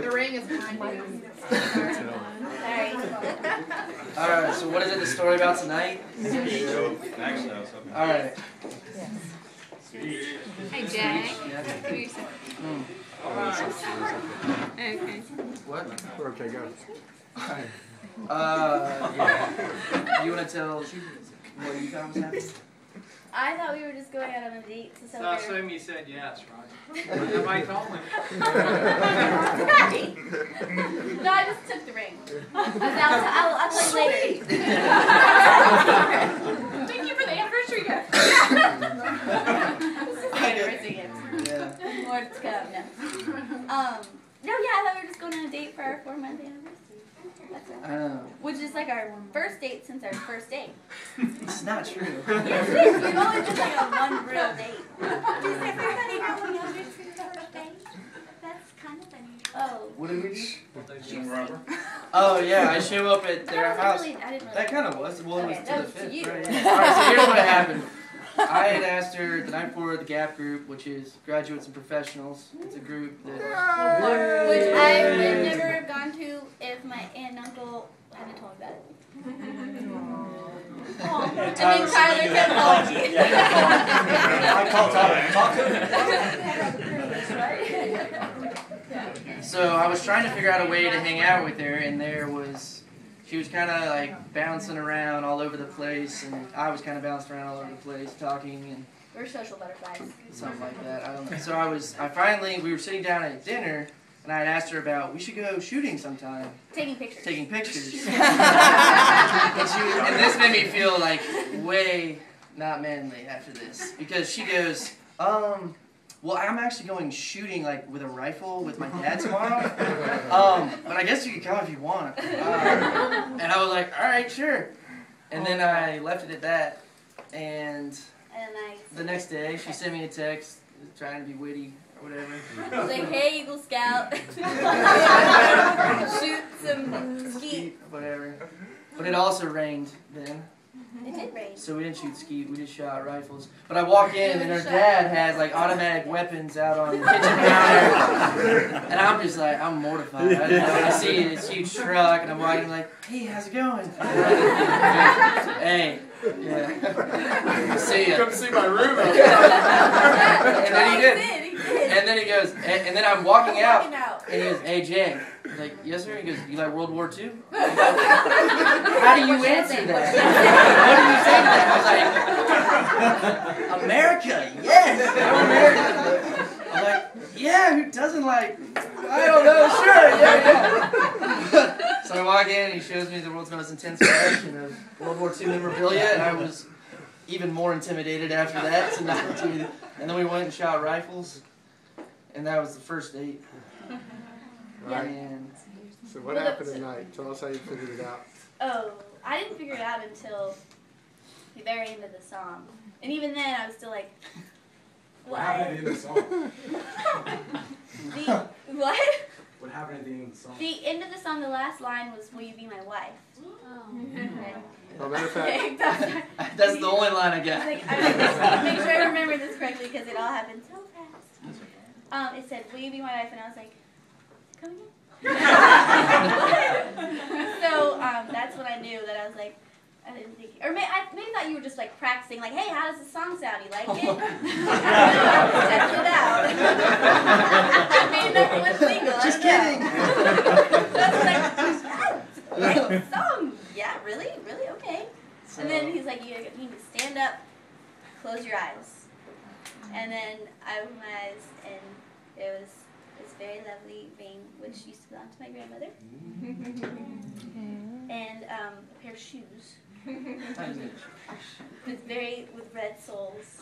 The ring is behind you. Sorry. Alright, so what is it the story about tonight? Alright. Hey, Jay. Okay. What? Okay, go. You want to tell what you thought was happening? I thought we were just going out on a date to So I celebrate. assume you said yes, right? Am I calling? Right. No, I just took the ring. I'll tell you later. Thank you for the anniversary gift. Anniversary gift. Yeah. More to come. No, yeah, I thought we were just going on a date for our 4-month anniversary. That's it. Which is like our first date since our first date. It's not true. Yes, it is. We've only been like on one real date. Does everybody know we know this is the first date? That's kind of unusual. Oh. What did we do? Oh yeah, I show up at their house. I didn't really. That kind of was. Well, it was Okay, to that the was to fifth. you. Right? Alright, so here's what happened. I had asked her the night before the GAP group, which is Graduates and Professionals. It's a group that. Which I would never have gone to if my aunt and uncle hadn't told me about it. And then Tyler said apology. I call Tyler. Talk to him. So I was trying to figure out a way to hang out with her, and she was kind of like bouncing around all over the place, and I was kind of bouncing around all over the place, talking and We're social butterflies. something like that. I don't know. So we were sitting down at dinner, and I had asked her about, we should go shooting sometime. Taking pictures. Taking pictures. and this made me feel like way not manly after this, because she goes, well, I'm actually going shooting like with a rifle with my dad tomorrow. But I guess you can come if you want. And I was like, all right, sure. And then I left it at that. And the next day, she sent me a text trying to be witty or whatever. I was like, hey, Eagle Scout. Shoot some skeet. Whatever. But it also rained then. It did rain. So we didn't shoot skeet, we just shot rifles. But I walk in and her dad has like automatic weapons out on the kitchen counter. And I'm just like, I'm mortified. I see this huge truck and I'm walking like, hey, how's it going? Hey, yeah. See ya. Come see my room. And then he did. And then he goes, and then I'm walking out. And he goes, hey, Jay. I was like, yes, sir. He goes, you like World War II? How do you answer that? What do you say to that? I was like, America, yes, I'm American. I'm like, yeah, who doesn't like, I don't know, sure, yeah. So I walk in and he shows me the world's most intense collection of World War II memorabilia, and I was even more intimidated after that to not do it. And then we went and shot rifles, and that was the first date. Right. And So what happened tonight? Tell us how you figured it out. Oh, I didn't figure it out until the very end of the song. And even then, I was still like, what? What happened at the end of the song? What? What happened at the end of the song? The end of the song, the last line was, will you be my wife? Okay. Well, matter of fact, that's the only line I got. Like, I make sure I remember this correctly because it all happened so fast. It said, will you be my wife? And I was like, come again? So that's when I knew that I was like, I didn't think, or maybe thought you were just like practicing, like, hey, how does this song sound? You like it? Test it out. Maybe number one single. Just kidding. That's like song. Yeah, really, really, okay. And then he's like, you need to stand up, close your eyes, and then I opened my eyes, and it was this very lovely ring, which used to belong to my grandmother, and a pair of shoes. With red soles.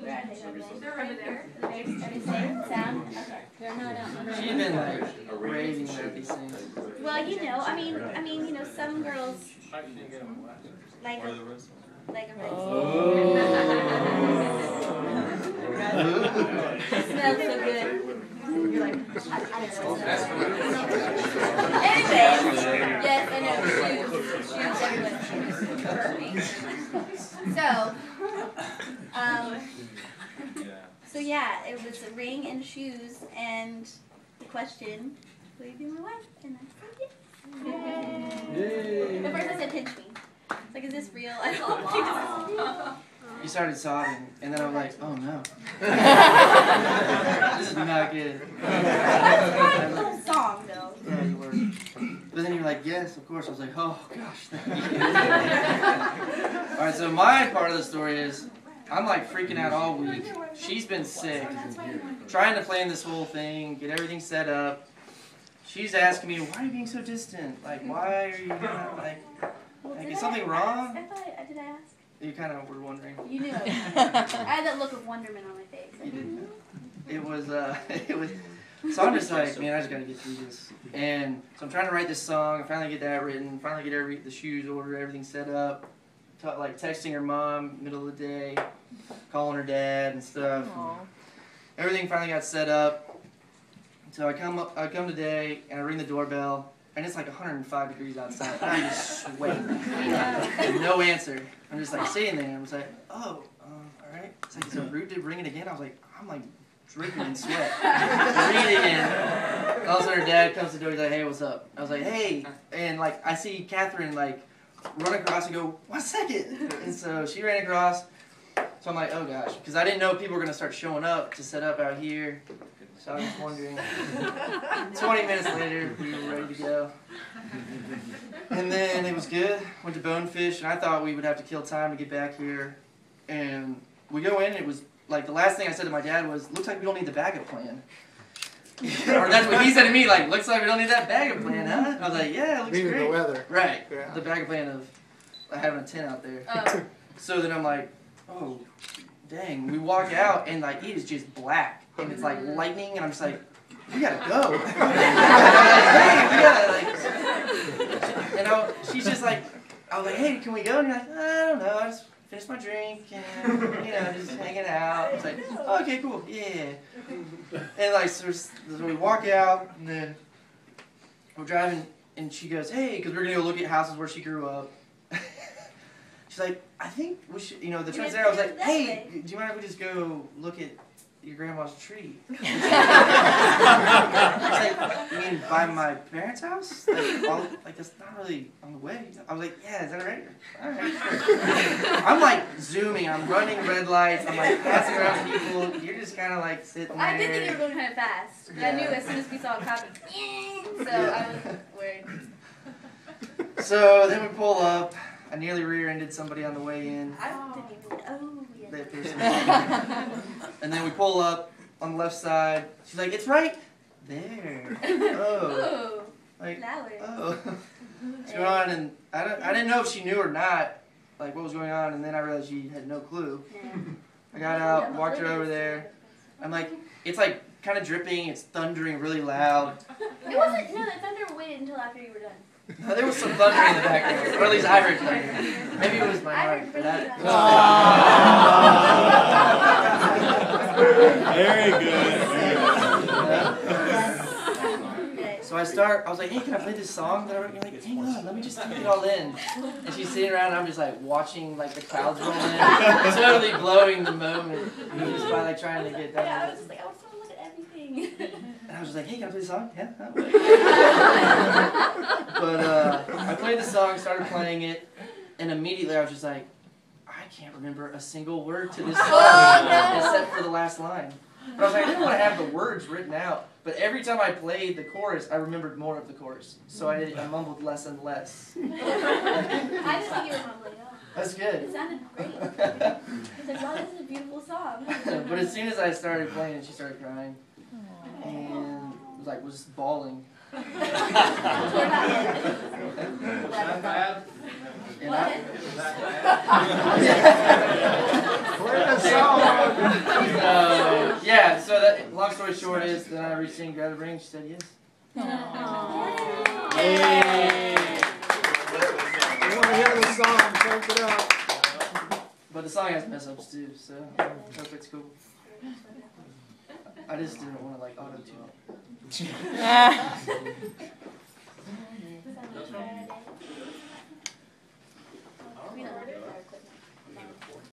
Where are they? They're over there. Are they safe? Sound? Okay. She's been like raving about these things. Well, you know, I mean, you know, some girls like a red sole. It smells so good. You're like, I don't know. Anyway, yes, I know, shoes, everyone. So So yeah, it was a ring and shoes, and the question, will you be my wife? And I said yes. Yay. At first I said pinch me. It's like, is this real? I thought, You started sobbing, and then I was like, oh no. This is not good. it's the whole song though. Yeah, you were. But then you were like, yes, of course. I was like, oh gosh, thank you. Alright, so my part of the story is, I'm like freaking out all week. She's been sick. Trying to plan this whole thing, get everything set up. She's asking me, why are you being so distant? Like, why are you gonna, like is something wrong? Did I ask? You kind of were wondering. You knew. I had that look of wonderment on my face. You didn't. It was, so I'm just like, man, I just gotta get through this. And so I'm trying to write this song, finally get that written, finally get the shoes ordered, everything set up. Like texting her mom middle of the day, calling her dad and stuff. And everything finally got set up. So I come today and I ring the doorbell and it's like 105 degrees outside. And I'm just sweating. No answer. I'm just like sitting there and I'm just like, oh, all right. It's like, is it rude to ring it again? I was like, I'm like dripping in sweat. Ring it again. All of a sudden her dad comes to the door. He's like, hey, what's up? I was like, hey. And like I see Kathryn like run across and go, 1 second. And so she ran across. So I'm like, oh gosh, because I didn't know people were going to start showing up to set up out here. So I was just wondering. 20 minutes later, we were ready to go. And then it was good. Went to Bonefish, and I thought we would have to kill time to get back here. And we go in, and it was like the last thing I said to my dad was, looks like we don't need the backup plan. Or that's what he said to me, like, looks like we don't need that backup plan, huh? I was like, yeah, it looks Meaning great. the weather. Right. Yeah. The backup plan of having a tent out there. Oh. So then I'm like, oh, dang. We walk out, and like, it is just black. And it's like lightning, and I'm just like, we gotta go. And I'm like, hey, we gotta, like, she's just like, I was like, hey, can we go? And you're like, I don't know, I just finished my drink, and, you know, just hanging out. It's like, oh, okay, cool, yeah. And like, so we walk out, and then we're driving, and she goes, hey, because we're gonna go look at houses where she grew up. She's like, I think we should, you know, the trend's there. I was like, hey, do you mind if we just go look at your grandma's tree? She's like, you mean by my parents' house? Like that's not really on the way. I was like, yeah, is that right? All right, sure. I'm like zooming, I'm running red lights, I'm like passing around people. You're just kind of like sitting there. I did think you were going kind of fast, but I knew as soon as we saw a cop, so I was worried. So then we pull up. I nearly rear-ended somebody on the way in. I didn't even. Oh, yeah. That person. And then we pull up on the left side. She's like, it's right there. Oh. Ooh, Like, loud. oh. What's going on? And I didn't know if she knew or not, like what was going on. And then I realized she had no clue. Yeah. I got out, walked her over there. I'm like, it's like kind of dripping. It's thundering really loud. It wasn't. No, the thunder waited until after you were done. No, there was some thunder in the background, or at least I heard thunder. Maybe it was my heart. heard That. Very good. So I was like, hey, can I play this song that I wrote? You're like, hang on, let me just take it all in. And she's sitting around, and I'm just like watching like the clouds roll in, totally blowing the moment. Just by like trying to get done. Yeah, I was just like, I was trying to look at everything. And I was just like, hey, can I play the song? Yeah. But I played the song, started playing it, and immediately I was just like, I can't remember a single word to this song except for the last line. But I was like, I didn't want to have the words written out. But every time I played the chorus, I remembered more of the chorus. So I mumbled less and less. I didn't think you were mumbling at all. That's good. It sounded great. I was like, wow, this is a beautiful song. But as soon as I started playing, she started crying. And was bawling. We're not yet. Was that bad? And What? Was that Play the song. yeah, so that, long story short is, then I reached in, grabbed the ring, she said yes. Yay. You want to hear the song, take it up. But the song has mess-ups too, so I hope it's cool. I just didn't want to like auto-tune it.